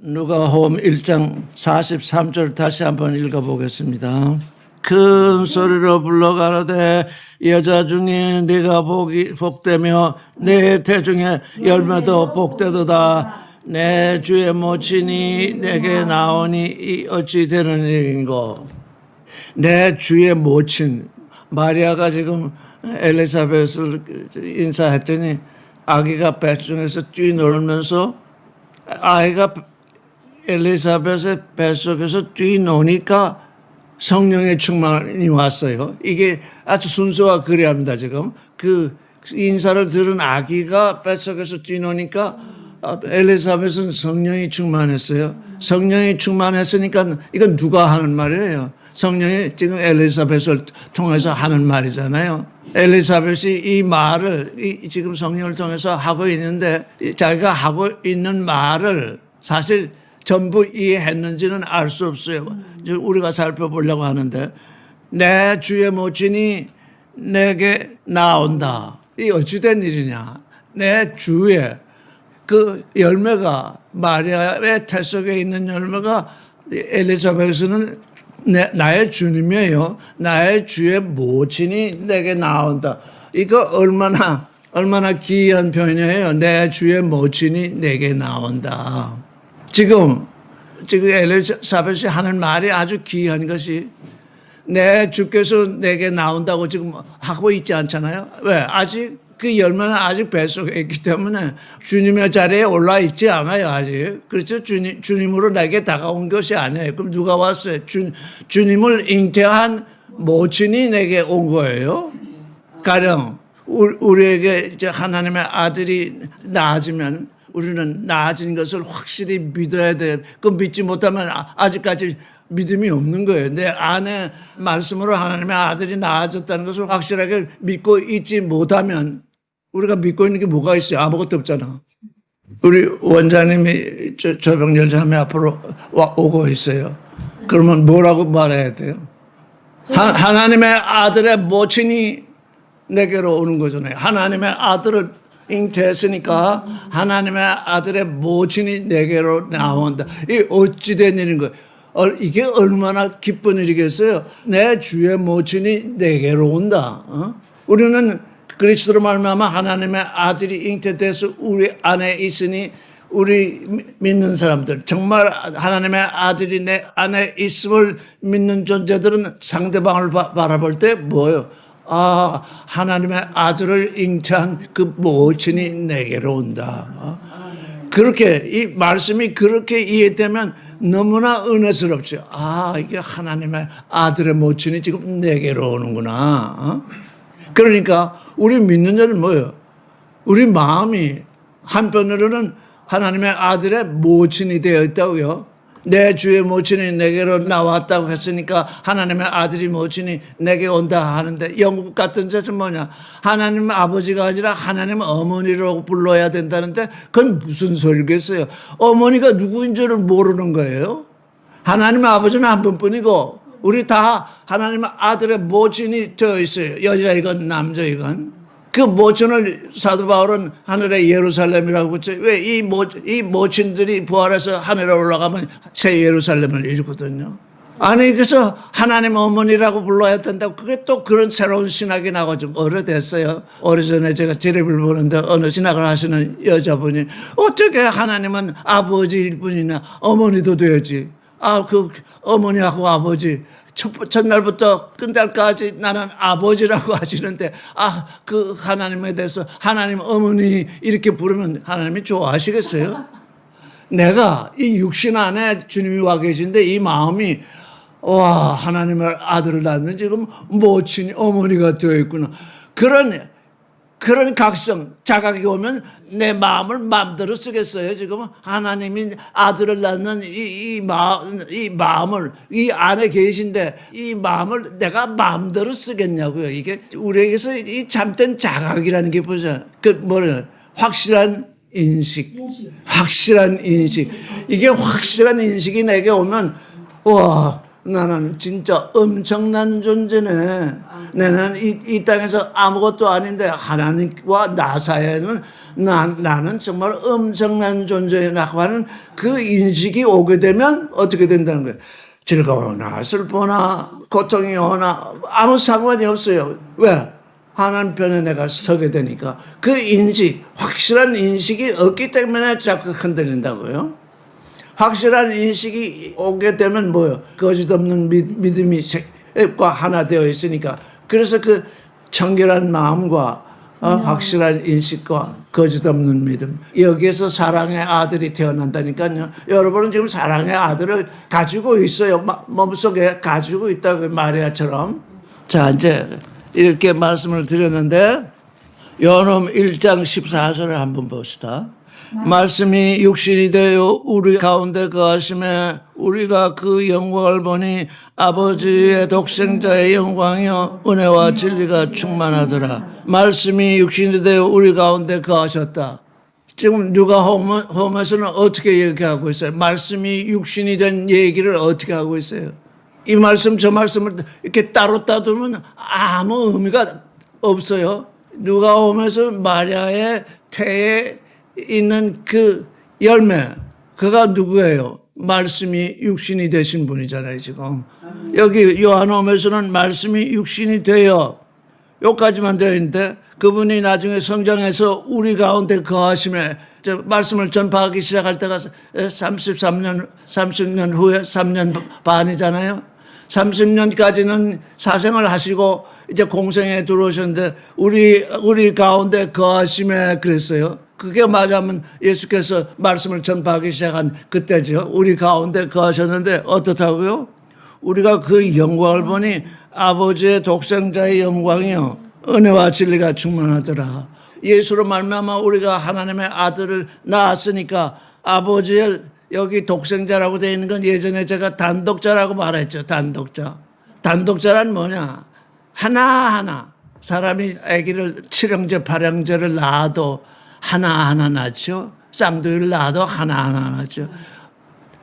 누가복음 1장 43절 다시 한번 읽어보겠습니다. 큰 소리로 불러 가로되 여자 중에 네가 복되며 내 태중에 열매도 복되도다. 내 주의 모친이 내게 나오니 이 어찌 되는 일인고. 내 주의 모친 마리아가 지금 엘리사벳을 인사했더니 아기가 뱃속에서 뛰놀면서 아이가 엘리사벳의 뱃속에서 뛰노니까 성령의 충만이 왔어요. 이게 아주 순서가 그래야 합니다. 지금 그 인사를 들은 아기가 뱃속에서 뛰노니까 엘리사벳은 성령이 충만했어요. 성령이 충만했으니까 이건 누가 하는 말이에요? 성령이 지금 엘리사벳을 통해서 하는 말이잖아요. 엘리사벳이 이 말을 지금 성령을 통해서 하고 있는데 자기가 하고 있는 말을 사실 전부 이해했는지는 알 수 없어요. 우리가 살펴보려고 하는데 내 주의 모친이 내게 나온다. 이 어찌된 일이냐. 내 주의 그 열매가 마리아의 태 속에 있는 열매가 엘리사벳은 나의 주님이에요. 나의 주의 모친이 내게 나온다. 이거 얼마나 귀한 표현이에요. 내 주의 모친이 내게 나온다. 지금 엘리사벳이 하는 말이 아주 귀한 것이 내 주께서 내게 나온다고 지금 하고 있지 않잖아요. 왜? 아직 그 열매는 아직 뱃속에 있기 때문에 주님의 자리에 올라 있지 않아요. 아직. 그렇죠. 주님으로 내게 다가온 것이 아니에요. 그럼 누가 왔어요? 주님을 잉태한 모친이 내게 온 거예요. 가령 우리에게 이제 하나님의 아들이 낳아지면 우리는 나아진 것을 확실히 믿어야 돼. 그 믿지 못하면 아직까지 믿음이 없는 거예요. 내 안에 말씀으로 하나님의 아들이 나아졌다는 것을 확실하게 믿고 있지 못하면 우리가 믿고 있는 게 뭐가 있어요? 아무것도 없잖아. 우리 원장님이 저병렬 자매 앞으로 오고 있어요. 그러면 뭐라고 말해야 돼요? 하나님의 아들의 모친이 내게로 오는 거잖아요. 하나님의 아들을 잉태했으니까 하나님의 아들의 모친이 내게로 나온다. 이 어찌된 일인 거예요? 이게 얼마나 기쁜 일이겠어요? 내 주의 모친이 내게로 온다. 우리는 그리스도로 말미암아 하나님의 아들이 잉태돼서 우리 안에 있으니 우리 믿는 사람들 정말 하나님의 아들이 내 안에 있음을 믿는 존재들은 상대방을 바라볼 때 뭐예요? 하나님의 아들을 잉태한 그 모친이 내게로 온다. 그렇게 이 말씀이 그렇게 이해되면 너무나 은혜스럽죠. 이게 하나님의 아들의 모친이 지금 내게로 오는구나. 그러니까 우리 믿는 자는 뭐예요? 우리 마음이 한편으로는 하나님의 아들의 모친이 되어 있다고요. 내 주의 모친이 내게로 나왔다고 했으니까 하나님의 아들이 모친이 내게 온다 하는데 영국 같은 데는 뭐냐? 하나님 아버지가 아니라 하나님 어머니라고 불러야 된다는데 그건 무슨 소리겠어요? 어머니가 누구인 줄을 모르는 거예요. 하나님 아버지는 한 분뿐이고 우리 다 하나님의 아들의 모친이 되어 있어요. 여자이건 남자이건. 그 모친을 사도 바울은 하늘의 예루살렘이라고 그랬죠. 왜 이 모친들이 부활해서 하늘에 올라가면 새 예루살렘을 이루거든요. 아니 그래서 하나님 어머니라고 불러야 된다고 그게 또 그런 새로운 신학이 나고 좀 오래됐어요. 오래전에 제가 텔레비를 보는데 어느 신학을 하시는 여자분이 어떻게 하나님은 아버지일 뿐이냐 어머니도 돼야지. 그 어머니하고 아버지 첫날부터 끝날까지 나는 아버지라고 하시는데 그 하나님에 대해서 하나님 어머니 이렇게 부르면 하나님이 좋아하시겠어요? 내가 이 육신 안에 주님이 와 계신데 이 마음이 하나님의 아들을 낳는 지금 모친이 어머니가 되어 있구나. 그런 각성, 자각이 오면 내 마음을 마음대로 쓰겠어요. 지금 하나님이 아들을 낳는 이 마음을 이 안에 계신데 이 마음을 내가 마음대로 쓰겠냐고요. 이게 우리에게서 이 잠든 자각이라는 게 보자. 확실한 인식. 확실한 인식. 이게 확실한 인식이 내게 오면 나는 진짜 엄청난 존재네. 나는 이 땅에서 아무것도 아닌데 하나님과 나 사이에는 나는 정말 엄청난 존재라고 하는 그 인식이 오게 되면 어떻게 된다는 거예요. 즐거우나 슬퍼나 고통이 오나 아무 상관이 없어요. 왜? 하나님 편에 내가 서게 되니까 그 인식, 확실한 인식이 없기 때문에 자꾸 흔들린다고요. 확실한 인식이 오게 되면 뭐요? 거짓 없는 믿음이 하나 되어 있으니까. 그래서 그 청결한 마음과 확실한 인식과 거짓 없는 믿음, 여기에서 사랑의 아들이 태어난다니까요. 여러분은 지금 사랑의 아들을 가지고 있어요. 몸속에 가지고 있다고 마리아처럼. 자, 이제 이렇게 말씀을 드렸는데 요한복음 1장 14절을 한번 봅시다. 말씀이 육신이 되어 우리 가운데 거하심에 우리가 그 영광을 보니 아버지의 독생자의 영광이요 은혜와 진리가 충만하더라. 말씀이 육신이 되어 우리 가운데 거하셨다. 지금 누가복음에서는 어떻게 얘기하고 있어요? 말씀이 육신이 된 얘기를 어떻게 하고 있어요? 이 말씀 저 말씀을 이렇게 따로 따두면 아무 의미가 없어요. 누가복음에서 마리아의 태에 있는 그 열매, 그가 누구예요? 말씀이 육신이 되신 분이잖아요, 지금. 여기 요한복음에서는 말씀이 육신이 되어, 여기까지만 되어 있는데, 그분이 나중에 성장해서 우리 가운데 거하심에, 말씀을 전파하기 시작할 때가 30년 후에 3년 반이잖아요. 30년까지는 사생을 하시고, 이제 공생에 들어오셨는데, 우리 가운데 거하심에 그랬어요. 그게 맞으면 예수께서 말씀을 전파하기 시작한 그때죠. 우리 가운데 거하셨는데 어떻다고요? 우리가 그 영광을 보니 아버지의 독생자의 영광이요 은혜와 진리가 충만하더라. 예수로 말미암아 우리가 하나님의 아들을 낳았으니까 아버지의 여기 독생자라고 되어 있는 건 예전에 제가 단독자라고 말했죠. 단독자. 단독자란 뭐냐? 하나하나 사람이 아기를 7형제 8형제를 낳아도 하나하나 낳죠. 쌍둥이를 낳아도 하나하나 낳죠.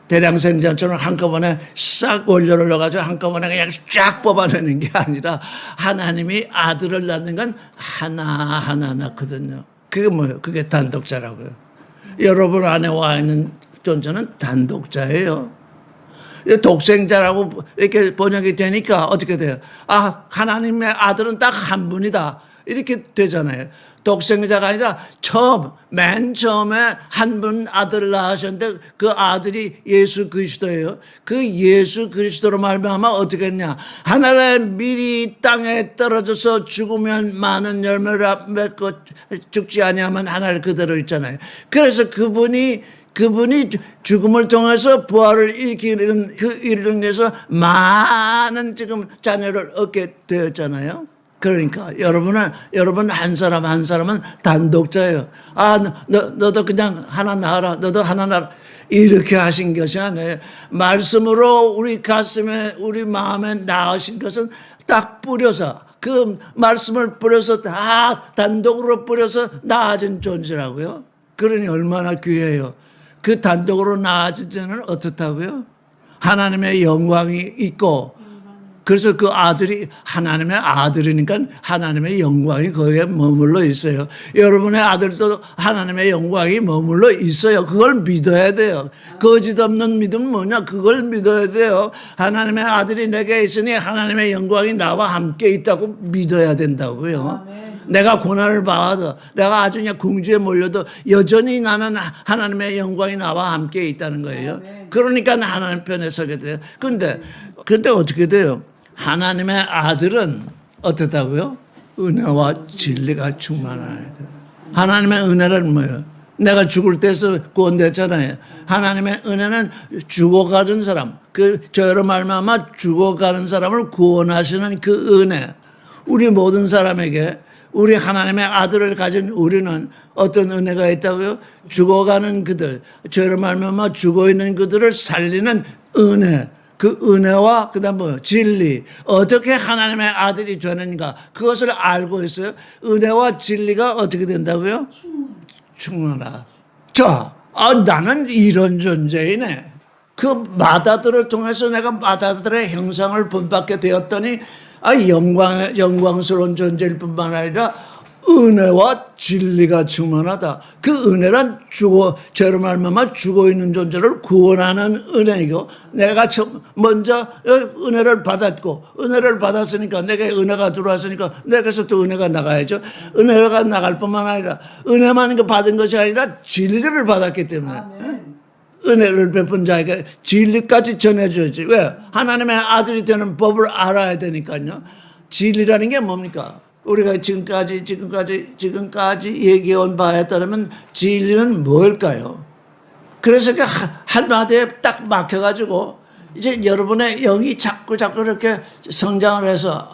대량생장처럼 한꺼번에 싹 원료를 넣어가지고 한꺼번에 그냥 쫙 뽑아내는 게 아니라 하나님이 아들을 낳는 건 하나하나 낳거든요. 그게 뭐예요? 그게 단독자라고요. 여러분 안에 와 있는 존재는 단독자예요. 독생자라고 이렇게 번역이 되니까 어떻게 돼요? 아, 하나님의 아들은 딱 한 분이다. 이렇게 되잖아요. 독생자가 아니라 맨 처음에 한 분 아들을 낳으셨는데 그 아들이 예수 그리스도예요. 그 예수 그리스도로 말미암아 어떻게 했냐? 하나님 미리 땅에 떨어져서 죽으면 많은 열매를 맺고 죽지 아니하면 하늘 그대로 있잖아요. 그래서 그분이 죽음을 통해서 부활을 일으키는 그 일을 위해서 많은 지금 자녀를 얻게 되었잖아요. 그러니까 여러분 한 사람 한 사람은 단독자예요. 아, 너도 그냥 하나 낳아라. 너도 하나 낳아라. 이렇게 하신 것이 아니에요. 말씀으로 우리 가슴에 우리 마음에 낳으신 것은 딱 뿌려서 그 말씀을 뿌려서 다 단독으로 뿌려서 낳아진 존재라고요. 그러니 얼마나 귀해요. 그 단독으로 낳아진 자는 어떻다고요? 하나님의 영광이 있고 그래서 그 아들이 하나님의 아들이니까 하나님의 영광이 거기에 머물러 있어요. 여러분의 아들도 하나님의 영광이 머물러 있어요. 그걸 믿어야 돼요. 거짓 없는 믿음은 뭐냐? 그걸 믿어야 돼요. 하나님의 아들이 내게 있으니 하나님의 영광이 나와 함께 있다고 믿어야 된다고요. 내가 고난을 받아도 내가 아주 그냥 궁지에 몰려도 여전히 나는 하나님의 영광이 나와 함께 있다는 거예요. 그러니까 하나님 편에 서게 돼요. 근데 어떻게 돼요? 하나님의 아들은 어떻다고요? 은혜와 진리가 충만하다. 하나님의 은혜는 뭐예요? 내가 죽을 때서 구원됐잖아요. 하나님의 은혜는 죽어가는 사람, 저로 말미암아 죽어가는 사람을 구원하시는 그 은혜. 우리 모든 사람에게 우리 하나님의 아들을 가진 우리는 어떤 은혜가 있다고요? 죽어가는 그들, 저로 말미암아 죽어있는 그들을 살리는 은혜. 그 은혜와 그다음 뭐요? 진리. 어떻게 하나님의 아들이 되는가? 그것을 알고 있어요. 은혜와 진리가 어떻게 된다고요? 충만하다. 나는 이런 존재이네. 그 마다들을 통해서 내가 마다들의 형상을 본받게 되었더니 영광스러운 존재일 뿐만 아니라 은혜와 진리가 충만하다. 그 은혜란 죄로 말미암아 죽어 있는 존재를 구원하는 은혜이고, 내가 먼저 은혜를 받았고, 은혜를 받았으니까 내게 은혜가 들어왔으니까 내게서 또 은혜가 나가야죠. 은혜가 나갈 뿐만 아니라 은혜만 받은 것이 아니라 진리를 받았기 때문에 은혜를 베푼 자에게 진리까지 전해줘야지. 왜? 하나님의 아들이 되는 법을 알아야 되니까요. 진리라는 게 뭡니까? 우리가 지금까지 얘기해온 바에 따르면 진리는 뭘까요? 그래서 한마디에 딱 막혀가지고 이제 여러분의 영이 자꾸 이렇게 성장을 해서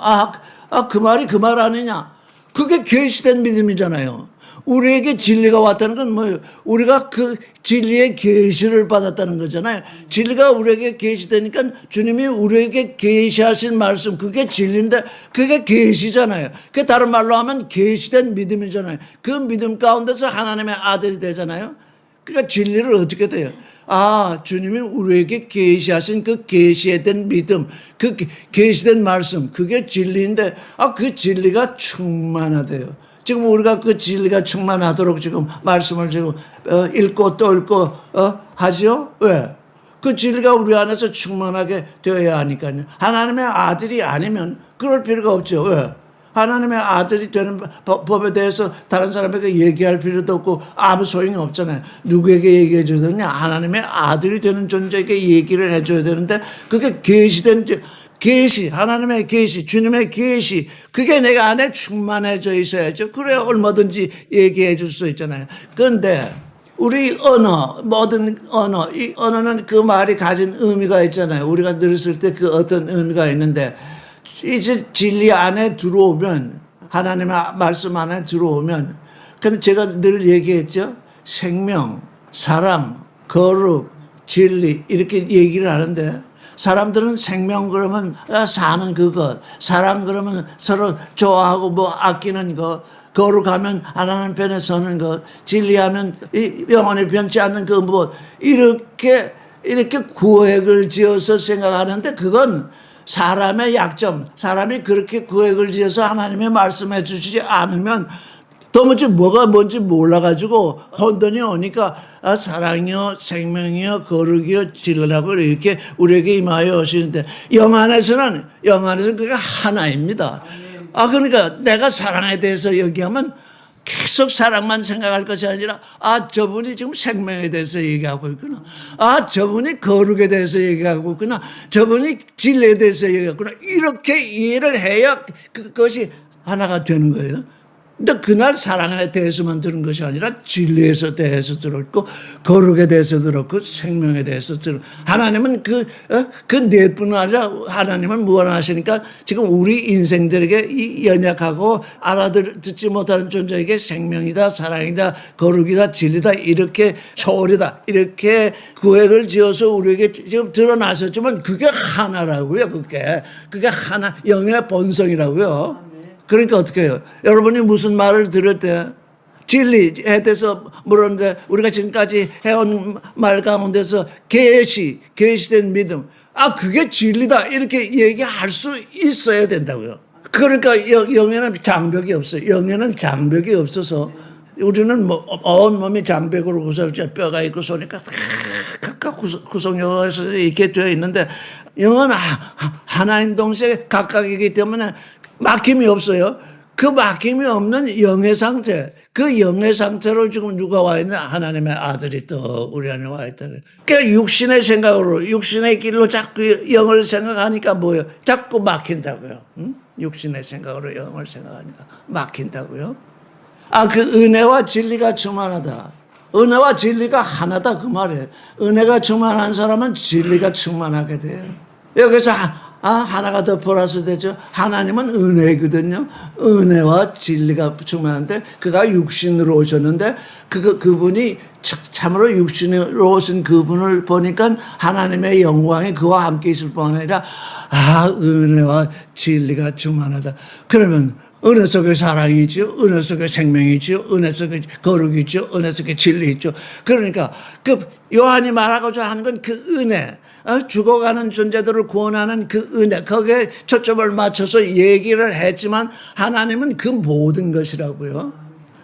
그 말이 그 말 아니냐? 그게 계시된 믿음이잖아요. 우리에게 진리가 왔다는 건 뭐예요? 우리가 그 진리의 계시를 받았다는 거잖아요. 진리가 우리에게 계시되니까 주님이 우리에게 계시하신 말씀, 그게 진리인데 그게 계시잖아요. 그 다른 말로 하면 계시된 믿음이잖아요. 그 믿음 가운데서 하나님의 아들이 되잖아요. 그러니까 진리를 어떻게 돼요? 주님이 우리에게 계시하신 그 계시된 믿음, 그 계시된 말씀, 그게 진리인데 그 진리가 충만하대요. 지금 우리가 그 진리가 충만하도록 지금 말씀을 지금 읽고 또 읽고 하죠. 왜? 그 진리가 우리 안에서 충만하게 되어야 하니까요. 하나님의 아들이 아니면 그럴 필요가 없죠. 왜? 하나님의 아들이 되는 법에 대해서 다른 사람에게 얘기할 필요도 없고 아무 소용이 없잖아요. 누구에게 얘기해 줘야 되느냐? 하나님의 아들이 되는 존재에게 얘기를 해줘야 되는데, 그게 계시된 계시, 하나님의 계시, 주님의 계시, 그게 내가 안에 충만해져 있어야죠. 그래야 얼마든지 얘기해 줄 수 있잖아요. 그런데 우리 언어, 모든 언어, 이 언어는 그 말이 가진 의미가 있잖아요. 우리가 들었을 때 그 어떤 의미가 있는데, 이제 진리 안에 들어오면, 하나님의 말씀 안에 들어오면, 근데 제가 늘 얘기했죠. 생명, 사랑, 거룩, 진리, 이렇게 얘기를 하는데, 사람들은 생명 그러면 사는 그것, 사랑 그러면 서로 좋아하고 뭐 아끼는 것, 거룩하면 하나님 편에 서는 것, 진리하면 영원히 변치 않는 그 무엇, 이렇게 구획을 지어서 생각하는데, 그건 사람의 약점, 사람이 그렇게 구획을 지어서 하나님의 말씀해 주시지 않으면 도무지 뭐가 뭔지 몰라가지고 혼돈이 오니까 사랑이요, 생명이요, 거룩이요, 진리라고 이렇게 우리에게 임하여 오시는데, 영 안에서는 그게 하나입니다. 그러니까 내가 사랑에 대해서 얘기하면 계속 사랑만 생각할 것이 아니라 저분이 지금 생명에 대해서 얘기하고 있구나. 저분이 거룩에 대해서 얘기하고 있구나. 저분이 진리에 대해서 얘기하구나. 이렇게 이해를 해야 그것이 하나가 되는 거예요. 근데 그날 사랑에 대해서만 들은 것이 아니라 진리에 대해서 들었고, 거룩에 대해서 들었고, 생명에 대해서 들었고, 하나님은 그 넷뿐 아니라 하나님은 무한하시니까 지금 우리 인생들에게 이 연약하고 알아듣지 못하는 존재에게 생명이다, 사랑이다, 거룩이다, 진리다, 이렇게 초월이다, 이렇게 구획을 지어서 우리에게 지금 드러나셨지만 그게 하나라고요. 그게 하나, 영의 본성이라고요. 그러니까 어떻게 해요? 여러분이 무슨 말을 들을 때 진리에 대해서 물었는데, 우리가 지금까지 해온 말 가운데서 계시된 믿음, 그게 진리다, 이렇게 얘기할 수 있어야 된다고요. 그러니까 영에는 장벽이 없어요. 영에는 장벽이 없어서 우리는 뭐 온몸이 장벽으로 구성되어 뼈가 있고 손이니까 각각 구성력에서 이렇게 되어 있는데, 영은 하나인 동시에 각각이기 때문에 막힘이 없어요. 그 막힘이 없는 영의 상태, 그 영의 상태로 지금 누가 와 있냐? 하나님의 아들이 또 우리 안에 와 있다. 그러니까 육신의 생각으로, 육신의 길로 자꾸 영을 생각하니까 뭐예요? 자꾸 막힌다고요. 육신의 생각으로 영을 생각하니까 막힌다고요. 그 은혜와 진리가 충만하다. 은혜와 진리가 하나다, 그 말이에요. 은혜가 충만한 사람은 진리가 충만하게 돼요. 여기서 하나가 더 플러스 되죠. 하나님은 은혜거든요. 은혜와 진리가 충만한데, 그가 육신으로 오셨는데, 그분이 참으로 육신으로 오신 그분을 보니까 하나님의 영광이 그와 함께 있을 뿐 아니라 은혜와 진리가 충만하다. 그러면 은혜 속에 사랑이 있죠. 은혜 속에 생명이 있죠. 은혜 속에 거룩이 있죠. 은혜 속에 진리 있죠. 그러니까 그 요한이 말하고자 하는 건 그 은혜, 죽어가는 존재들을 구원하는 그 은혜, 거기에 초점을 맞춰서 얘기를 했지만 하나님은 그 모든 것이라고요.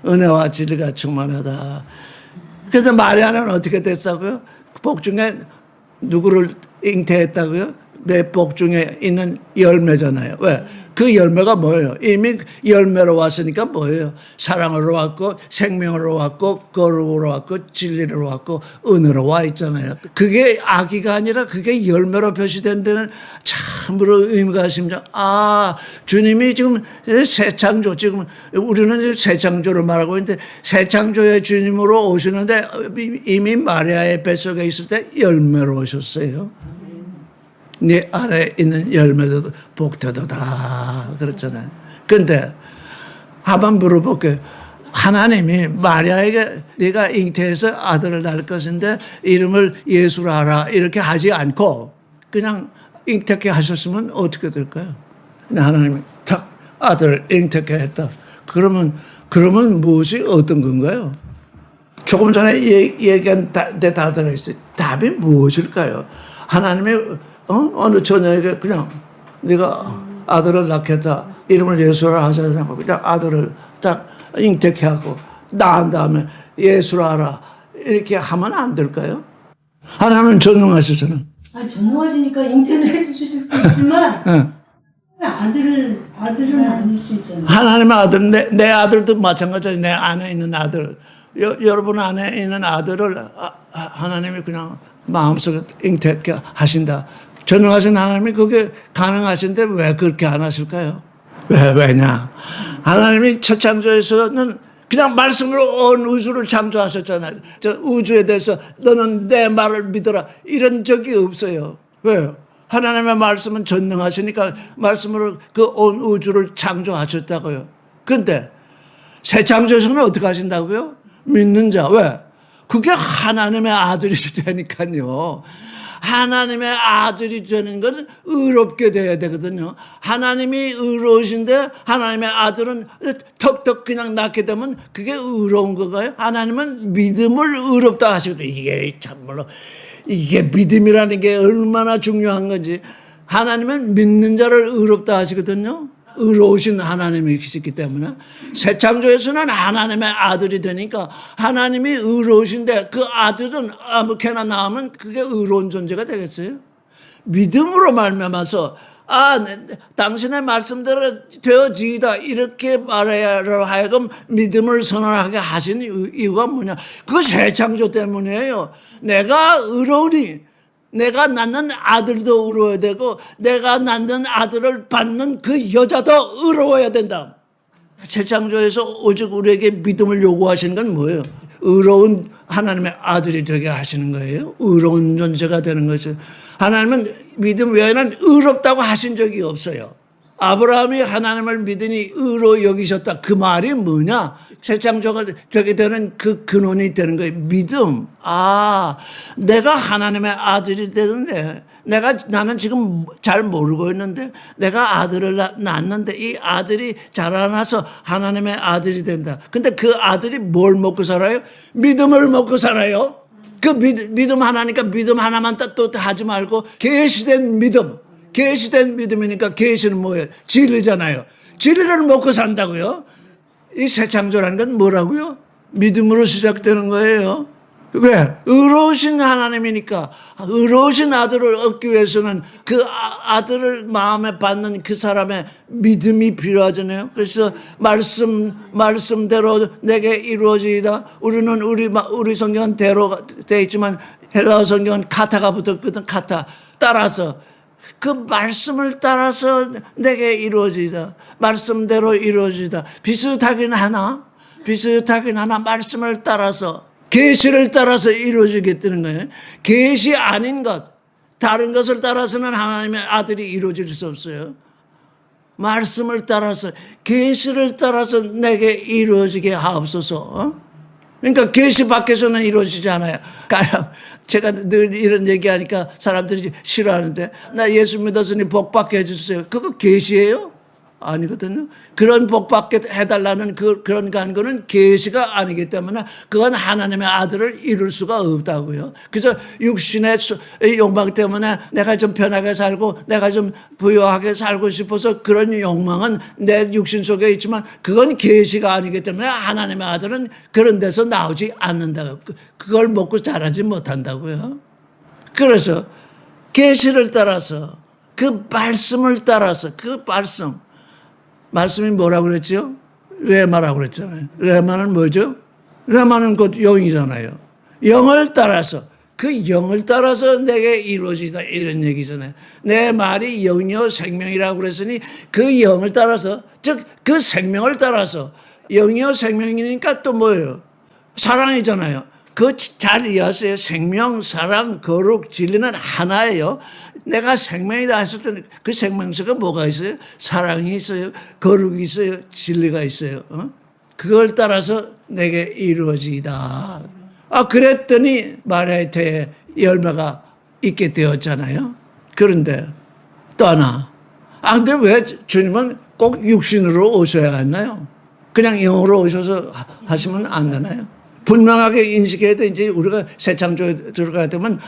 은혜와 진리가 충만하다. 그래서 마리아는 어떻게 됐다고요? 복 중에 누구를 잉태했다고요? 내 복 중에 있는 열매잖아요. 왜? 그 열매가 뭐예요? 이미 열매로 왔으니까 뭐예요? 사랑으로 왔고 생명으로 왔고 거룩으로 왔고 진리로 왔고 은혜로 와 있잖아요. 그게 아기가 아니라 그게 열매로 표시된 데는 참으로 의미가 있습니다. 주님이 지금 새 창조, 지금 우리는 새 창조를 말하고 있는데 새 창조의 주님으로 오시는데 이미 마리아의 뱃속에 있을 때 열매로 오셨어요. 네 안에 있는 열매도 복되도다 그렇잖아요. 근데 한번 물어볼게요. 하나님이 마리아에게 네가 잉태해서 아들을 낳을 것인데 이름을 예수라 하라 이렇게 하지 않고 그냥 잉태케 하셨으면 어떻게 될까요? 근데 하나님이 탁 아들을 잉태케 했다. 그러면 무엇이 어떤 건가요? 조금 전에 얘기한 데 다 들어있어요. 답이 무엇일까요? 하나님이 어느 처녀에게 그냥 네가 아들을 낳겠다. 이름을 예수라 하지 않고 그냥 아들을 딱 잉태케 하고 낳은 다음에 예수라 하라. 이렇게 하면 안 될까요? 하나님은 전능하시잖아요. 전능하시니까 잉태는 해주실 수 있지만 아들을 낳을 수 있잖아요. 하나님의 아들, 내 아들도 마찬가지예요. 내 안에 있는 아들. 여러분 안에 있는 아들을 하나님이 그냥 마음속에 잉태케 하신다. 전능하신 하나님이 그게 가능하신데 왜 그렇게 안 하실까요? 왜냐? 하나님이 첫 창조에서는 그냥 말씀으로 온 우주를 창조하셨잖아요. 저 우주에 대해서 너는 내 말을 믿어라. 이런 적이 없어요. 왜요? 하나님의 말씀은 전능하시니까 말씀으로 그 온 우주를 창조하셨다고요. 근데 새 창조에서는 어떻게 하신다고요? 믿는 자. 왜? 그게 하나님의 아들이 되니까요. 하나님의 아들이 되는 건 의롭게 돼야 되거든요. 하나님이 의로우신데 하나님의 아들은 턱턱 그냥 낳게 되면 그게 의로운 건가요? 하나님은 믿음을 의롭다 하시거든요. 이게 참말로 이게 믿음이라는 게 얼마나 중요한 건지. 하나님은 믿는 자를 의롭다 하시거든요. 의로우신 하나님이시기 때문에 새 창조에서는 하나님의 아들이 되니까 하나님이 의로우신데 그 아들은 아무렇게나 낳으면 그게 의로운 존재가 되겠어요? 믿음으로 말미암아서 당신의 말씀대로 되어지이다 이렇게 말하여 하여금 믿음을 선언하게 하신 이유가 뭐냐? 그 새 창조 때문이에요. 내가 의로우니 내가 낳는 아들도 의로워야 되고 내가 낳는 아들을 받는 그 여자도 의로워야 된다. 새 창조에서 오직 우리에게 믿음을 요구하시는 건 뭐예요? 의로운 하나님의 아들이 되게 하시는 거예요. 의로운 존재가 되는 거죠. 하나님은 믿음 외에는 의롭다고 하신 적이 없어요. 아브라함이 하나님을 믿으니 의로 여기셨다. 그 말이 뭐냐? 새 창조가 되게 되는 그 근원이 되는 거예요. 믿음. 내가 하나님의 아들이 되는데 나는 지금 잘 모르고 있는데 내가 아들을 낳았는데 이 아들이 자라나서 하나님의 아들이 된다. 근데 그 아들이 뭘 먹고 살아요? 믿음을 먹고 살아요. 그 믿음 하나니까 믿음 하나만 또 하지 말고 계시된 믿음. 계시된 믿음이니까 계시는 뭐예요? 진리잖아요. 진리를 먹고 산다고요? 이 새 창조라는 건 뭐라고요? 믿음으로 시작되는 거예요. 왜? 의로우신 하나님이니까 의로우신 아들을 얻기 위해서는 그 아들을 마음에 받는 그 사람의 믿음이 필요하잖아요. 그래서 말씀대로 내게 이루어지이다. 우리는 우리 성경은 대로 되어 있지만 헬라어 성경은 카타가 붙었거든. 카타 따라서 그 말씀을 따라서 내게 이루어지다. 말씀대로 이루어지다. 비슷하긴 하나 말씀을 따라서 계시를 따라서 이루어지겠다는 거예요. 계시 아닌 것, 다른 것을 따라서는 하나님의 아들이 이루어질 수 없어요. 말씀을 따라서 계시를 따라서 내게 이루어지게 하옵소서. 그러니까 계시 밖에서는 이루어지지 않아요. 제가 늘 이런 얘기하니까 사람들이 싫어하는데 나 예수 믿었으니 복 받게 해주세요. 그거 계시예요? 아니거든요. 그런 복 받게 해달라는 그런 간구는 계시가 아니기 때문에 그건 하나님의 아들을 이룰 수가 없다고요. 그저 육신의 욕망 때문에 내가 좀 편하게 살고 내가 좀 부유하게 살고 싶어서 그런 욕망은 내 육신 속에 있지만 그건 계시가 아니기 때문에 하나님의 아들은 그런 데서 나오지 않는다. 그걸 먹고 자라지 못한다고요. 그래서 계시를 따라서 그 말씀을 따라서 그 말씀이 뭐라고 그랬죠? 레마라고 그랬잖아요. 레마는 뭐죠? 레마는 곧 영이잖아요. 영을 따라서 그 영을 따라서 내게 이루어지다 이런 얘기잖아요. 내 말이 영이요 생명이라고 그랬으니 그 영을 따라서 즉 그 생명을 따라서 영이요 생명이니까 또 뭐예요? 사랑이잖아요. 그 잘 이해하세요. 생명, 사랑, 거룩, 진리는 하나예요. 내가 생명이다 했을 때는 그 생명체가 뭐가 있어요? 사랑이 있어요. 거룩이 있어요. 진리가 있어요. 그걸 따라서 내게 이루어지다. 그랬더니 마리아의 태에 열매가 있게 되었잖아요. 그런데 또 하나. 근데 왜 주님은 꼭 육신으로 오셔야 했나요? 그냥 영으로 오셔서 하시면 안 되나요? 분명하게 인식해야 돼. 이제 우리가 새 창조에 들어가야 되면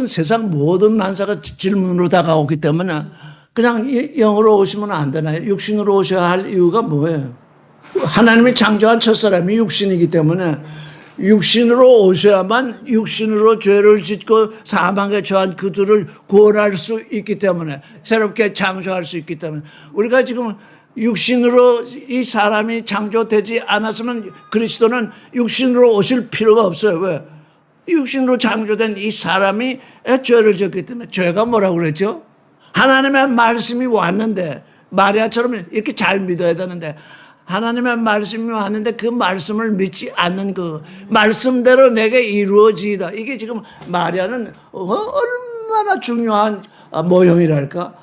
세상 모든 만사가 질문으로 다가오기 때문에 그냥 영으로 오시면 안 되나요? 육신으로 오셔야 할 이유가 뭐예요? 하나님이 창조한 첫사람이 육신이기 때문에 육신으로 오셔야만 육신으로 죄를 짓고 사망에 처한 그들을 구원할 수 있기 때문에 새롭게 창조할 수 있기 때문에 우리가 지금 육신으로 이 사람이 창조되지 않았으면 그리스도는 육신으로 오실 필요가 없어요. 왜? 육신으로 창조된 이 사람이 죄를 졌기 때문에 죄가 뭐라고 그랬죠? 하나님의 말씀이 왔는데 마리아처럼 이렇게 잘 믿어야 되는데 하나님의 말씀이 왔는데 그 말씀을 믿지 않는 그 말씀대로 내게 이루어지다. 이게 지금 마리아는 얼마나 중요한 모형이랄까?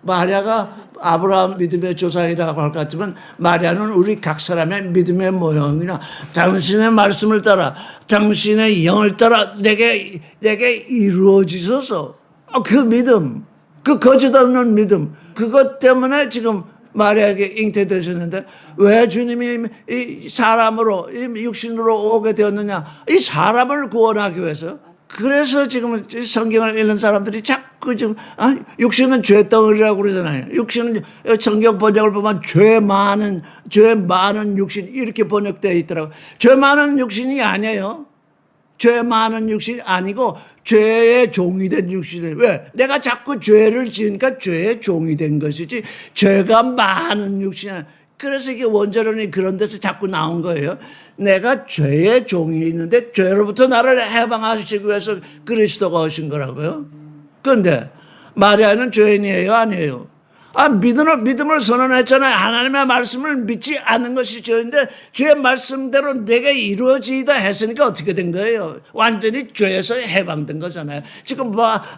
마리아가 아브라함 믿음의 조상이라고 할 것 같지만 마리아는 우리 각 사람의 믿음의 모형이나 당신의 말씀을 따라 당신의 영을 따라 내게 이루어지소서. 그 믿음, 그 거짓 없는 믿음, 그것 때문에 지금 마리아에게 잉태되셨는데 왜 주님이 이 사람으로 이 육신으로 오게 되었느냐? 이 사람을 구원하기 위해서. 그래서 지금 성경을 읽는 사람들이 자꾸 지금 육신은 죄덩어리라고 그러잖아요. 육신은 성경 번역을 보면 죄 많은 육신 이렇게 번역되어 있더라고요. 죄 많은 육신이 아니에요. 죄 많은 육신이 아니고 죄의 종이 된 육신이에요. 왜? 내가 자꾸 죄를 지으니까 죄의 종이 된 것이지 죄가 많은 육신이 아니에요. 그래서 이게 원자론이 그런 데서 자꾸 나온 거예요. 내가 죄의 종이 있는데 죄로부터 나를 해방하시기 위해서 그리스도가 오신 거라고요. 그런데 마리아는 죄인이에요? 아니에요? 믿음을 선언했잖아요. 하나님의 말씀을 믿지 않는 것이 죄인데 죄의 말씀대로 내게 이루어지다 했으니까 어떻게 된 거예요? 완전히 죄에서 해방된 거잖아요. 지금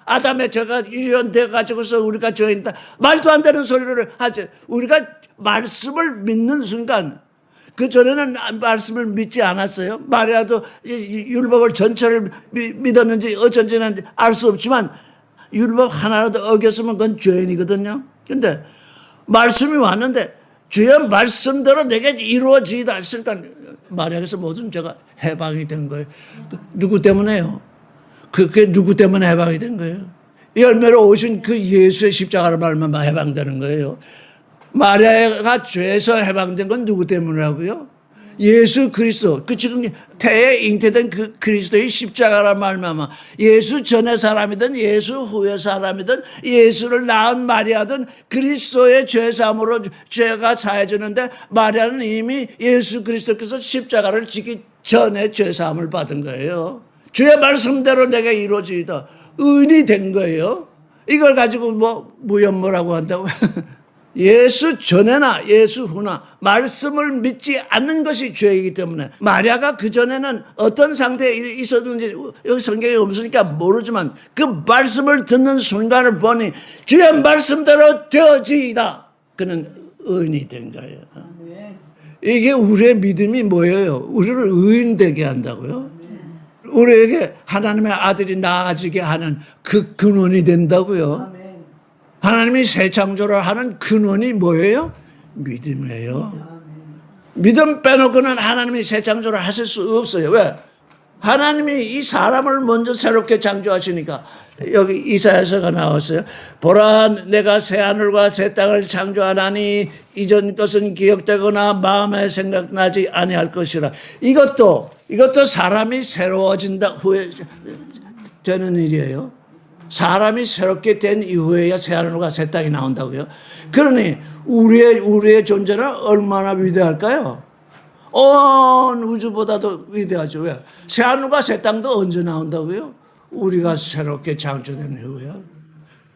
아담의 죄가 유연돼 가지고서 우리가 죄인이다. 말도 안 되는 소리를 하죠. 우리가 말씀을 믿는 순간 그 전에는 말씀을 믿지 않았어요. 마리아도 율법을 전체를 믿었는지 어쩐지는 알 수 없지만 율법 하나라도 어겼으면 그건 죄인이거든요. 근데 말씀이 왔는데 주의 말씀대로 내게 이루어지다 했으니까 마리아에서 모든 죄가 해방이 된 거예요. 누구 때문에요? 그게 누구 때문에 해방이 된 거예요? 열매로 오신 그 예수의 십자가로 말미암아 해방되는 거예요. 마리아가 죄에서 해방된 건 누구 때문이라고요? 예수 그리스도, 그 지금 태에 잉태된 그 그리스도의 십자가라 말미암아 예수 전의 사람이든 예수 후의 사람이든 예수를 낳은 마리아든 그리스도의 죄사함으로 죄가 사해지는데 마리아는 이미 예수 그리스도께서 십자가를 지기 전에 죄사함을 받은 거예요. 주의 말씀대로 내게 이루어지다 의인이 된 거예요. 이걸 가지고 무연모라고 한다고. 예수 전에나 예수 후나 말씀을 믿지 않는 것이 죄이기 때문에 마리아가 그전에는 어떤 상태에 있었는지 여기 성경에 없으니까 모르지만 그 말씀을 듣는 순간을 보니 주의 말씀대로 되어지이다. 그는 의인이 된 거예요. 이게 우리의 믿음이 뭐예요? 우리를 의인 되게 한다고요? 우리에게 하나님의 아들이 나아지게 하는 그 근원이 된다고요? 하나님이 새 창조를 하는 근원이 뭐예요? 믿음이에요. 믿음 빼놓고는 하나님이 새 창조를 하실 수 없어요. 왜? 하나님이 이 사람을 먼저 새롭게 창조하시니까 여기 이사야서가 나왔어요. 보라 내가 새 하늘과 새 땅을 창조하나니 이전 것은 기억되거나 마음에 생각나지 아니할 것이라. 이것도 사람이 새로워진다 후에 되는 일이에요. 사람이 새롭게 된 이후에야 새 하늘과 새 땅이 나온다고요. 그러니 우리의 존재는 얼마나 위대할까요? 온 우주보다도 위대하죠. 왜? 새 하늘과 새 땅도 언제 나온다고요? 우리가 새롭게 창조된 이후에요.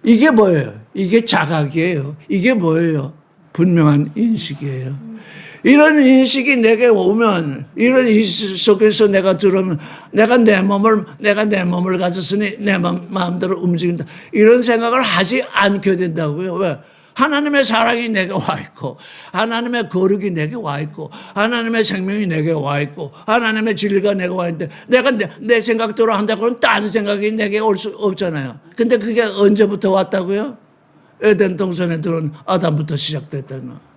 이게 뭐예요? 이게 자각이에요. 이게 뭐예요? 분명한 인식이에요. 이런 인식이 내게 오면, 이런 인식 속에서 내가 들으면, 내가 내 몸을 가졌으니 내 마음대로 움직인다. 이런 생각을 하지 않게 된다고요. 왜? 하나님의 사랑이 내게 와 있고, 하나님의 거룩이 내게 와 있고, 하나님의 생명이 내게 와 있고, 하나님의 진리가 내게 와 있는데, 내가 내 생각대로 한다고 하면 딴 생각이 내게 올 수 없잖아요. 근데 그게 언제부터 왔다고요? 에덴 동산에 들어온 아담부터 시작됐다는.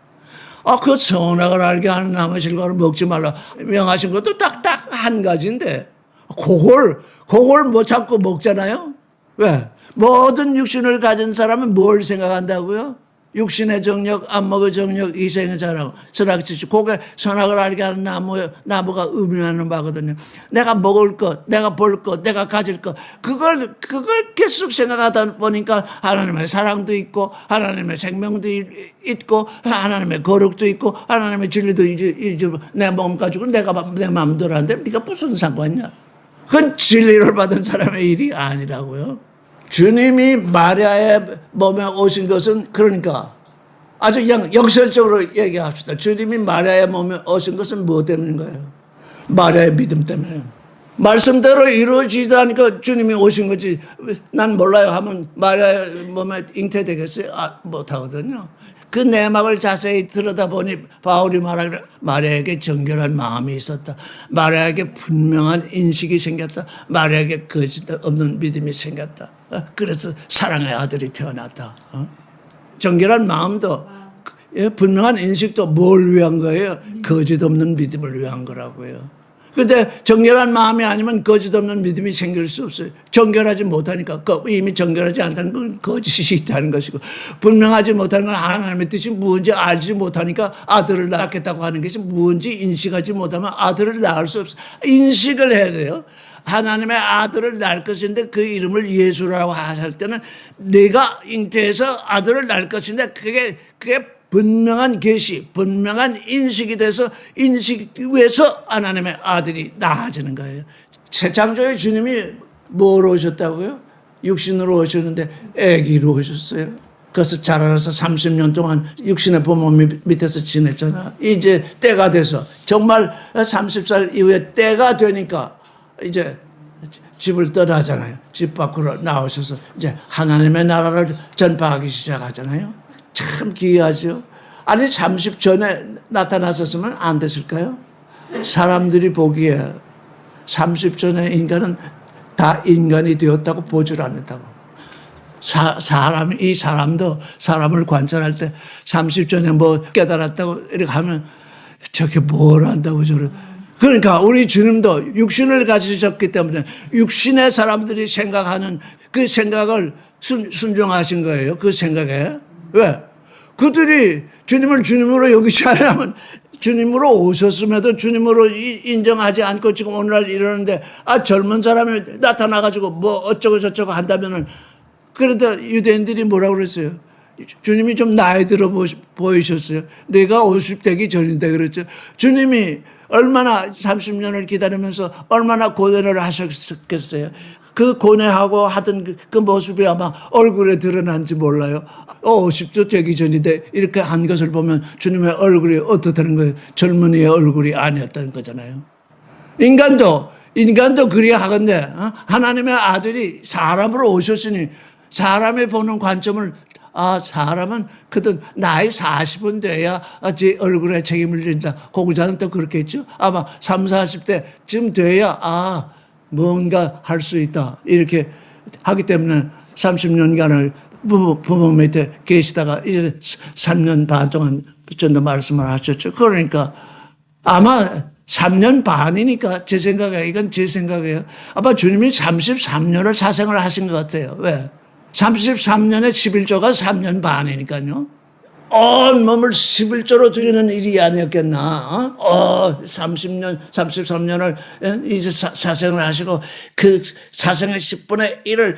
그 선악을 알게 하는 나무 실과를 먹지 말라 명하신 것도 딱 한 가지인데, 그걸 뭐 자꾸 먹잖아요? 왜? 모든 육신을 가진 사람은 뭘 생각한다고요? 육신의 정력, 안목의 정력, 이생의 자랑, 선악지식. 그게 선악을 알게 하는 나무가 의미하는 바거든요. 내가 먹을 것, 내가 볼 것, 내가 가질 것. 그걸 계속 생각하다 보니까 하나님의 사랑도 있고, 하나님의 생명도 있고, 하나님의 거룩도 있고, 하나님의 진리도 있고, 내 몸 가지고 내가 내 마음대로 하는데 네가 무슨 상관이냐? 그건 진리를 받은 사람의 일이 아니라고요. 주님이 마리아의 몸에 오신 것은, 그러니까 아주 그냥 역설적으로 얘기합시다. 주님이 마리아의 몸에 오신 것은 무엇 때문인가요? 마리아의 믿음 때문에요. 말씀대로 이루어지다 하니까 주님이 오신 거지. 난 몰라요 하면 마리아의 몸에 잉태되겠어요? 못하거든요. 그 내막을 자세히 들여다보니 바울이 말하기를 마리아에게 정결한 마음이 있었다. 마리아에게 분명한 인식이 생겼다. 마리아에게 거짓 없는 믿음이 생겼다. 그래서 사랑의 아들이 태어났다. 정결한 마음도 분명한 인식도 뭘 위한 거예요? 거짓 없는 믿음을 위한 거라고요. 그런데 정결한 마음이 아니면 거짓 없는 믿음이 생길 수 없어요. 정결하지 못하니까, 이미 정결하지 않다는 건 거짓이 있다는 것이고, 분명하지 못하는 건 하나님의 뜻이 무엇인지 알지 못하니까 아들을 낳겠다고 하는 것이 무엇인지 인식하지 못하면 아들을 낳을 수 없어요. 인식을 해야 돼요. 하나님의 아들을 낳을 것인데 그 이름을 예수라고 하실 때는 내가 잉태해서 아들을 낳을 것인데 그게 분명한 계시, 분명한 인식이 돼서 인식 위에서 하나님의 아들이 나아지는 거예요. 새 창조의 주님이 뭐로 오셨다고요? 육신으로 오셨는데 아기로 오셨어요. 그래서 자라나서 30년 동안 육신의 부모 밑에서 지냈잖아. 이제 때가 돼서 정말 30살 이후에 때가 되니까 이제 집을 떠나잖아요. 집 밖으로 나오셔서 이제 하나님의 나라를 전파하기 시작하잖아요. 참 기이하죠. 아니 30 전에 나타났었으면 안 됐을까요? 사람들이 보기에 30 전에 인간은 다 인간이 되었다고 보질 않았다고. 이 사람도 사람을 관찰할 때 30 전에 뭐 깨달았다고 이렇게 하면 저게 뭘 안다고 저를. 그러니까 우리 주님도 육신을 가지셨기 때문에 육신의 사람들이 생각하는 그 생각을 순종하신 거예요. 그 생각에. 왜? 그들이 주님을 주님으로 여기지 않으면 주님으로 오셨음에도 주님으로 인정하지 않고 지금 오늘날 이러는데 젊은 사람이 나타나가지고 뭐 어쩌고 저쩌고 한다면은 그러다 유대인들이 뭐라고 그랬어요? 주님이 좀 나이 들어 보이셨어요. 내가 50되기 전인데 그랬죠. 주님이 얼마나 30년을 기다리면서 얼마나 고뇌를 하셨겠어요. 그 고뇌하고 하던 그 모습이 아마 얼굴에 드러난지 몰라요. 50도 되기 전인데 이렇게 한 것을 보면 주님의 얼굴이 어떻다는 거예요? 젊은이의 얼굴이 아니었다는 거잖아요. 인간도 그리하건대 하나님의 아들이 사람으로 오셨으니 사람이 보는 관점을 사람은 그든 나이 40은 돼야 제 얼굴에 책임을 진다. 공자는 또 그렇게 했죠. 아마 30, 40대쯤 돼야 뭔가 할 수 있다. 이렇게 하기 때문에 30년간을 부모 밑에 계시다가 이제 3년 반 동안 전도 말씀을 하셨죠. 그러니까 아마 3년 반이니까 제 생각에 이건 제 생각이에요. 아마 주님이 33년을 사생을 하신 것 같아요. 왜? 33년에 11조가 3년 반이니까요. 온 몸을 11조로 드리는 일이 아니었겠나. 30년, 33년을 이제 사생을 하시고 그 사생의 10분의 1을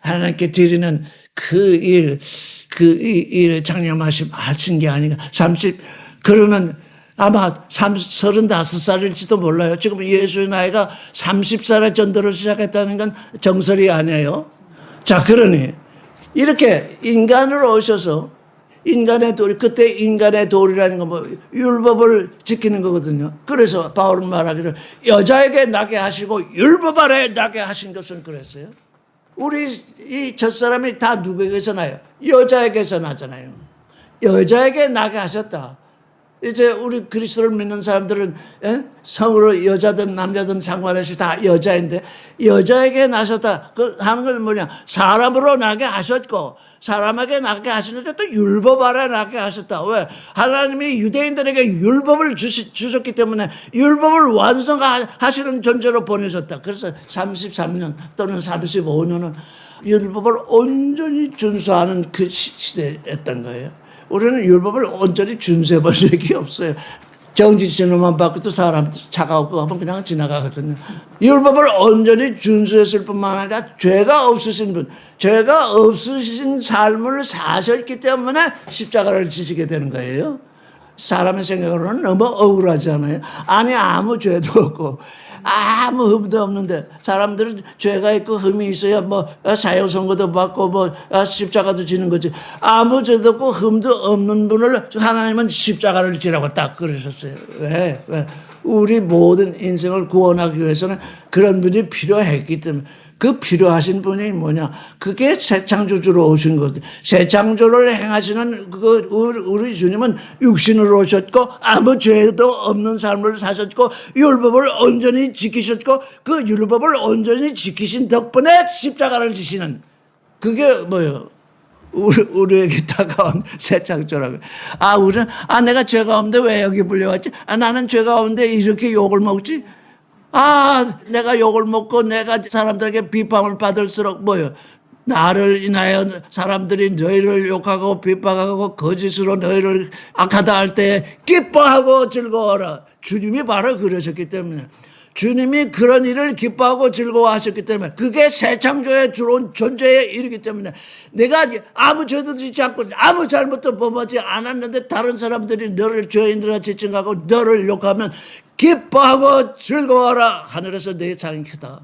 하나님께 드리는 그 일을 장념하신 게 아닌가. 그러면 아마 35살일지도 몰라요. 지금 예수의 나이가 30살에 전도를 시작했다는 건 정설이 아니에요. 자, 그러니 이렇게 인간으로 오셔서 인간의 도리, 그때 인간의 도리라는 건 뭐 율법을 지키는 거거든요. 그래서 바울은 말하기를 여자에게 나게 하시고 율법 아래 나게 하신 것은 그랬어요. 우리 이 첫사람이 다 누구에게서 나요? 여자에게서 나잖아요. 여자에게 나게 하셨다. 이제 우리 그리스도를 믿는 사람들은 성으로 여자든 남자든 상관없이 다 여자인데 여자에게 나셨다. 그 하는 건 뭐냐? 사람으로 나게 하셨고 사람에게 나게 하시니까 또 율법 아래 나게 하셨다. 왜? 하나님이 유대인들에게 율법을 주셨기 때문에 율법을 완성하시는 존재로 보내셨다. 그래서 33년 또는 35년은 율법을 온전히 준수하는 그 시대였던 거예요. 우리는 율법을 온전히 준수해 본 적이 없어요. 정지신호만 바꿔도 사람 차가 없고 하면 그냥 지나가거든요. 율법을 온전히 준수했을 뿐만 아니라 죄가 없으신 분, 죄가 없으신 삶을 사셨기 때문에 십자가를 지시게 되는 거예요. 사람의 생각으로는 너무 억울하잖아요. 아니 아무 죄도 없고 아무 흠도 없는데 사람들은 죄가 있고 흠이 있어야 뭐 사형 선고도 받고 뭐 십자가도 지는 거지. 아무 죄도 없고 흠도 없는 분을 하나님은 십자가를 지라고 딱 그러셨어요. 왜? 우리 모든 인생을 구원하기 위해서는 그런 분이 필요했기 때문에. 그 필요하신 분이 뭐냐? 그게 새 창조주로 오신 거죠. 새 창조를 행하시는 우리 주님은 육신으로 오셨고 아무 죄도 없는 삶을 사셨고 율법을 온전히 지키셨고 그 율법을 온전히 지키신 덕분에 십자가를 지시는 그게 뭐예요? 우리에게 다가온 새 창조라고. 우리는 내가 죄가 없는데 왜 여기 불려왔지? 나는 죄가 없는데 이렇게 욕을 먹지? 내가 욕을 먹고 내가 사람들에게 비판을 받을수록 뭐요? 나를 인하여 사람들이 너희를 욕하고 비판하고 거짓으로 너희를 악하다 할 때 기뻐하고 즐거워라. 주님이 바로 그러셨기 때문에. 주님이 그런 일을 기뻐하고 즐거워하셨기 때문에 그게 새 창조의 주로 존재에 이르기 때문에 내가 아무 죄도 짓지 않고 아무 잘못도 범하지 않았는데 다른 사람들이 너를 죄인이라 지칭하고 너를 욕하면 기뻐하고 즐거워하라. 하늘에서 내 상이 크다.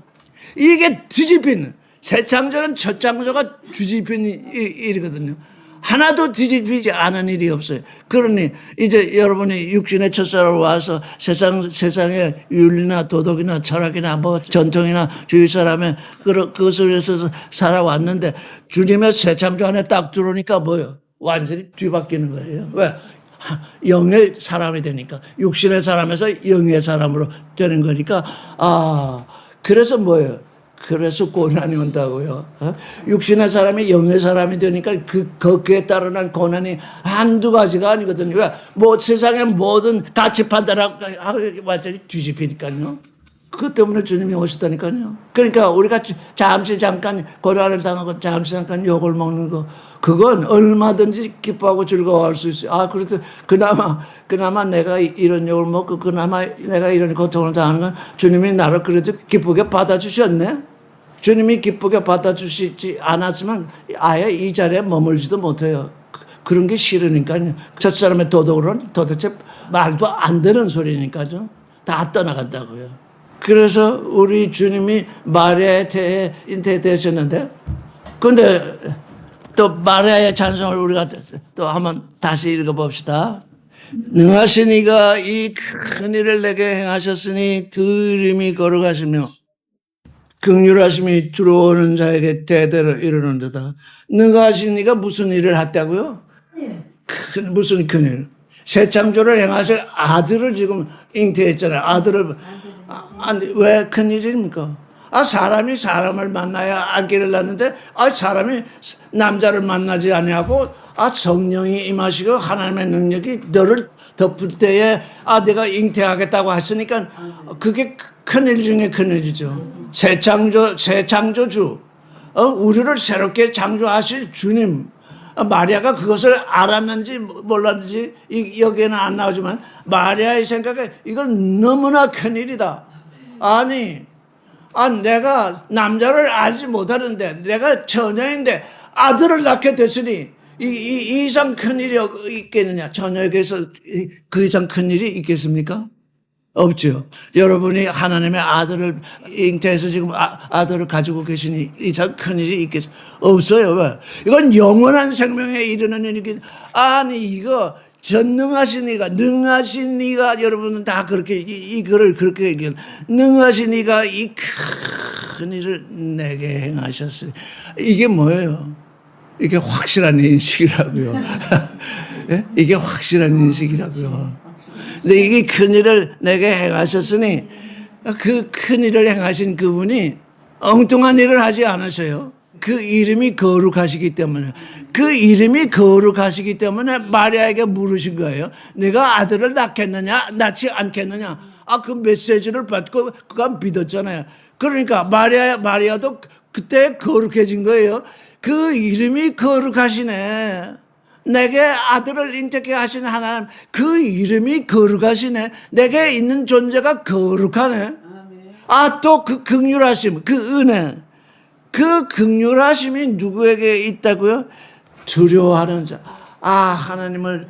이게 뒤집힌 새 창조는 첫 창조가 뒤집힌 일이거든요. 하나도 뒤집히지 않은 일이 없어요. 그러니 이제 여러분이 육신의 첫사람으로 와서 세상의 윤리나 도덕이나 철학이나 뭐 전통이나 주위 사람의 그것을 위해서 살아왔는데 주님의 새 창조 안에 딱 들어오니까 뭐예요? 완전히 뒤바뀌는 거예요. 왜? 영의 사람이 되니까 육신의 사람에서 영의 사람으로 되는 거니까 그래서 뭐예요? 그래서 고난이 온다고요. 육신의 사람이 영의 사람이 되니까 거기에 따르는 고난이 한두 가지가 아니거든요. 왜? 뭐 세상의 모든 가치 판단하고 완전히 뒤집히니까요. 그것 때문에 주님이 오셨다니까요. 그러니까 우리가 잠깐 고난을 당하고 잠깐 욕을 먹는 거 그건 얼마든지 기뻐하고 즐거워할 수 있어요. 그래서 그나마 내가 이런 욕을 먹고 그나마 내가 이런 고통을 당하는 건 주님이 나를 그래도 기쁘게 받아주셨네. 주님이 기쁘게 받아주시지 않았으면 아예 이 자리에 머물지도 못해요. 그런 게 싫으니까요. 첫사람의 도덕으로는 도대체 말도 안 되는 소리니까요. 다 떠나간다고요. 그래서 우리 주님이 마리아에 대해 잉태되셨는데 근데 또 마리아의 찬송을 우리가 또 한번 다시 읽어봅시다. 능하신 이가 이 큰 일을 내게 행하셨으니 그 이름이 거룩하시며 긍휼하심이 들어오는 자에게 대대로 이르는도다. 능하신 이가 무슨 일을 했다고요? 무슨 큰 일? 새 창조를 행하실 아들을 지금 잉태했잖아요. 아들을 왜 큰 일입니까? 사람이 사람을 만나야 아기를 낳는데 사람이 남자를 만나지 아니하고 성령이 임하시고 하나님의 능력이 너를 덮을 때에 내가 잉태하겠다고 했으니까 그게 큰일 중에 큰일이죠. 새 창조주 우리를 새롭게 창조하실 주님 마리아가 그것을 알았는지 몰랐는지 여기에는 안 나오지만 마리아의 생각에 이건 너무나 큰일이다. 아니 내가 남자를 알지 못하는데 내가 처녀인데 아들을 낳게 됐으니 이 이상 큰일이 있겠느냐. 처녀에게서 그 이상 큰일이 있겠습니까? 없죠. 여러분이 하나님의 아들을 잉태해서 지금 아들을 가지고 계시니 이상 큰일이 있겠어요? 없어요. 왜? 이건 영원한 생명에 이르는 일이기. 아니 이거 전능하신 이가 능하신 이가 여러분은 다 그렇게 이 글을 그렇게 얘기해요. 능하신 이가 이 큰 일을 내게 행하셨으니 이게 뭐예요? 이게 확실한 인식이라고요. 예? 이게 확실한 인식이라고요. 근데 이게 큰일을 내게 행하셨으니 그 큰일을 행하신 그분이 엉뚱한 일을 하지 않으셔요. 그 이름이 거룩하시기 때문에 그 이름이 거룩하시기 때문에 마리아에게 물으신 거예요. 네가 아들을 낳겠느냐 낳지 않겠느냐. 그 메시지를 받고 그가 믿었잖아요. 그러니까 마리아도 그때 거룩해진 거예요. 그 이름이 거룩하시네. 내게 아들을 잉태케 하신 하나님 그 이름이 거룩하시네. 내게 있는 존재가 거룩하네. 또 그 긍휼하심 그 은혜 그 긍휼하심이 누구에게 있다고요? 두려워하는 자. 하나님을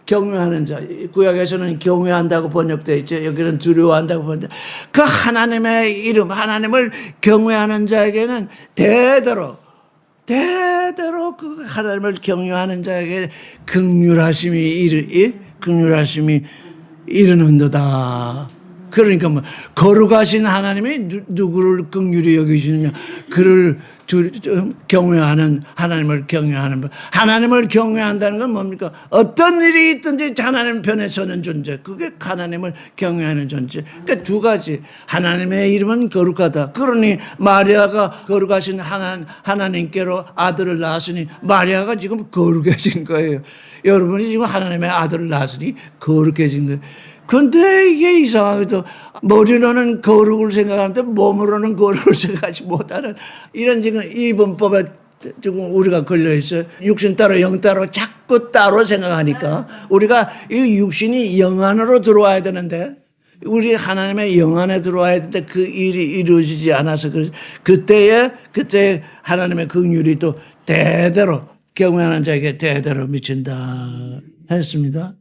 경외하는 자. 구약에서는 경외한다고 번역되어 있죠. 여기는 두려워한다고 번역. 그 하나님의 이름 하나님을 경외하는 자에게는 대대로 그 하나님을 경외하는 자에게 긍휼하심이 이르는도다. 그러니까 거룩하신 하나님이 누구를 긍휼히 여기시느냐? 그를 경외하는 하나님을 경외하는 분. 하나님을 경외한다는 건 뭡니까? 어떤 일이 있든지 하나님 편에 서는 존재. 그게 하나님을 경외하는 존재. 그러니까 두 가지. 하나님의 이름은 거룩하다. 그러니 마리아가 거룩하신 하나님께로 아들을 낳았으니 마리아가 지금 거룩해진 거예요. 여러분이 지금 하나님의 아들을 낳았으니 거룩해진 거예요. 근데 이게 이상하게도 머리로는 거룩을 생각하는데 몸으로는 거룩을 생각하지 못하는 이런 지금 이분법에 지금 우리가 걸려 있어요. 육신 따로 영 따로 자꾸 따로 생각하니까 우리가 이 육신이 영 안으로 들어와야 되는데 우리 하나님의 영 안에 들어와야 되는데 그 일이 이루어지지 않아서 그때 하나님의 긍휼이 또 대대로 경외하는 자에게 대대로 미친다 했습니다.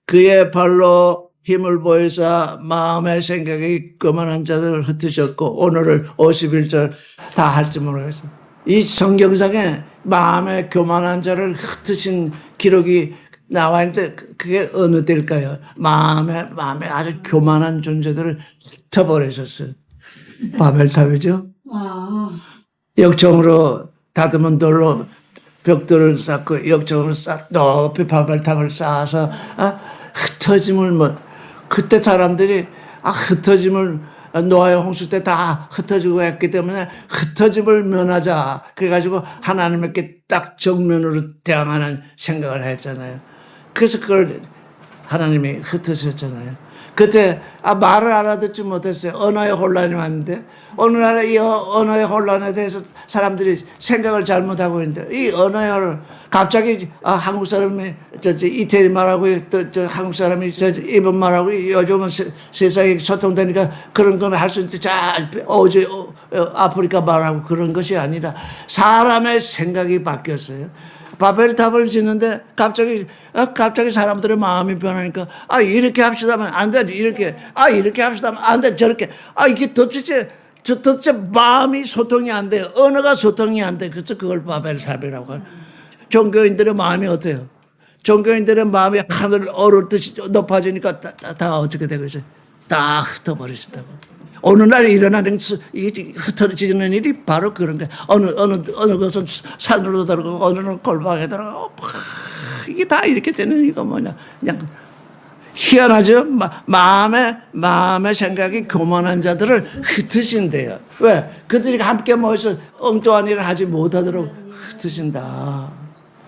그의 발로 힘을 보여서 마음의 생각이 거만한 자들을 흩으셨고 오늘을 51절 다 할지 모르겠습니다. 이 성경상에 마음의 교만한 자를 흩으신 기록이 나와 있는데 그게 어느 때일까요? 마음에 아주 교만한 존재들을 흩어버리셨어요. 바벨탑이죠. 역청으로 다듬은 돌로 벽돌을 쌓고 역청으로 높이 바벨탑을 쌓아서 흩어짐을 그때 사람들이 흩어짐을 노아의 홍수 때 다 흩어지고 했기 때문에 흩어짐을 면하자 그래가지고 하나님께 딱 정면으로 대항하는 생각을 했잖아요. 그래서 그걸 하나님이 흩으셨잖아요. 그때 말을 알아듣지 못했어요. 언어의 혼란이 왔는데 오늘날 이 언어의 혼란에 대해서 사람들이 생각을 잘못하고 있는데 이 언어의 혼란 갑자기 한국 사람이 이태리 말하고 또 한국 사람이 일본 말하고 요즘은 세상에 소통되니까 그런 건 할 수 있는데 어제 아프리카 말하고 그런 것이 아니라 사람의 생각이 바뀌었어요. 바벨탑을 짓는데 갑자기 사람들의 마음이 변하니까 이렇게 합시다면 안 돼. 이렇게 합시다면 안 돼. 저렇게 이게 도대체 마음이 소통이 안 돼요. 언어가 소통이 안 돼. 그래서 그걸 바벨탑이라고 해요. 종교인들의 마음이 어때요? 종교인들의 마음이 하늘 오르듯이 높아지니까 다 어떻게 되고 있어요? 다 흩어버리시다고. 오늘날 일어나는 흩어지는 일이 바로 그런 거예요. 어느 것은 산으로 들어가고 어느는 골방에 들어가고 이게 다 이렇게 되는 이유가 뭐냐? 그냥 희한하죠? 마음의 생각이 교만한 자들을 흩으신대요. 왜? 그들이 함께 모여서 엉뚱한 일을 하지 못하도록 흩으신다.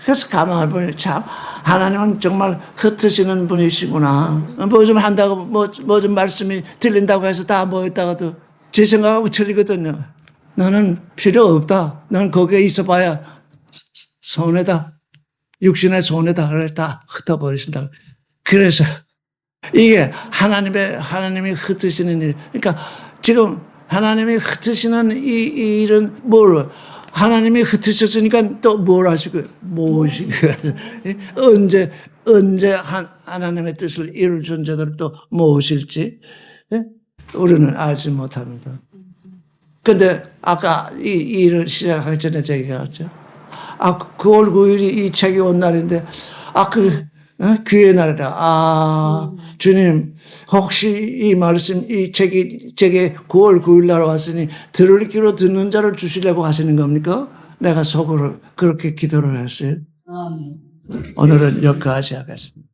그래서 가만히 보니 참 하나님은 정말 흩으시는 분이시구나. 뭐 좀 한다고 뭐 좀 말씀이 들린다고 해서 다 모였다가도 제 생각하고 틀리거든요. 너는 필요 없다. 너는 거기에 있어봐야 손해다. 육신의 손해다. 그래 다 흩어버리신다. 그래서 이게 하나님이 흩으시는 일. 그러니까 지금 하나님이 흩으시는 이 일은 뭘? 하나님이 흩으셨으니까 또 뭘 하시고요? 모으시고요. 언제 하나님의 뜻을 이룰 존재들을 또 모으실지 우리는 알지 못합니다. 근데 아까 이 일을 시작하기 전에 제가 했죠. 9월 9일이 이 책이 온 날인데, 귀의 날이라. 주님, 혹시 이 말씀, 이 책이 제게 9월 9일 날 왔으니 들을 귀로 듣는 자를 주시려고 하시는 겁니까? 내가 속으로 그렇게 기도를 했어요. 오늘은 여기까지 하겠습니다.